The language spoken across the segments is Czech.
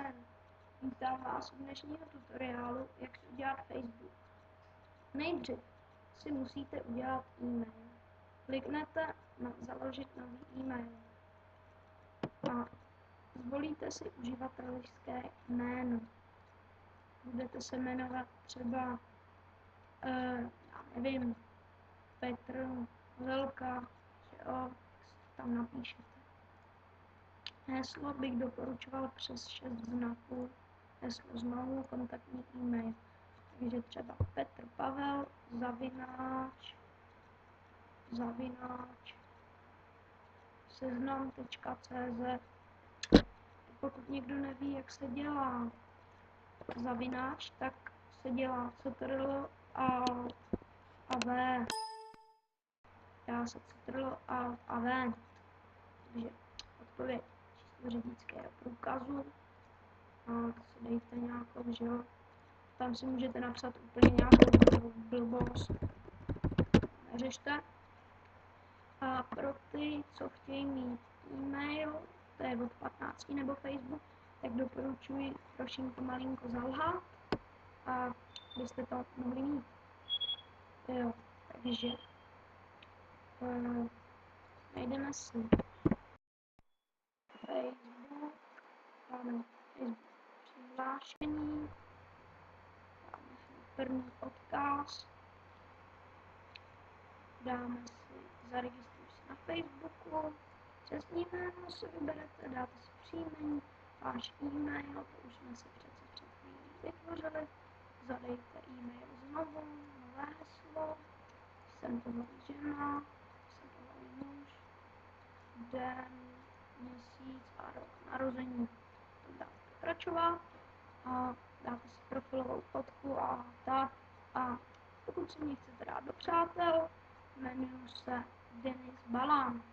den, vítám vás u dnešního tutoriálu, jak si udělat Facebook. Nejdřív si musíte udělat e-mail. Kliknete na založit nový e-mail a zvolíte si uživatelské jméno. Budete se jmenovat třeba, já nevím, Petr, Velka, že jo, tam napíšete. Heslo bych doporučoval přes 6 znaků, heslo znovu, kontaktní e-mail. Takže třeba Petr Pavel, zavináč, seznam.cz. Pokud někdo neví, jak se dělá zavináč, tak se dělá CTRL a V. Dá se CTRL a V. Takže odpověď číslo řidičského průkazu. A to si dejte nějakou, že jo. Tam si můžete napsat úplně nějakou blbost. Neřešte. A pro ty, co chtějí mít e-mail, to je od 15 nebo Facebook, tak doporučuji trošinku malinko zalhat a byste to mohli mít. Jo, takže najdeme si Facebook, dáme Facebook přihlášení, dáme si první odkaz, dáme si zaregistruj se na Facebooku, přesný jméno si vyberete, dáte si příjmení, váš e-mail, to už jsme si přece před chvílí vytvořili, zadejte e-mail znovu, nové heslo, jsem tohle žena, jsem tohle muž, den, měsíc a rok narození. To dáte pokračovat a dáte si profilovou fotku a tak. A pokud si mě chcete dát do přátel, jmenuji se Denis Balán.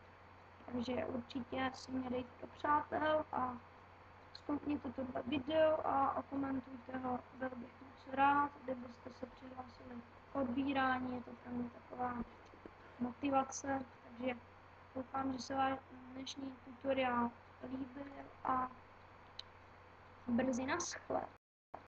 Takže určitě si mě dejte do přátel a stoupněte tohle video a okomentujte ho. Byl bych moc rád, kdybyste se přihlásili k odbírání, je to pro mě taková motivace, takže doufám, že se vám dnešní tutoriál líbil a brzy naschle.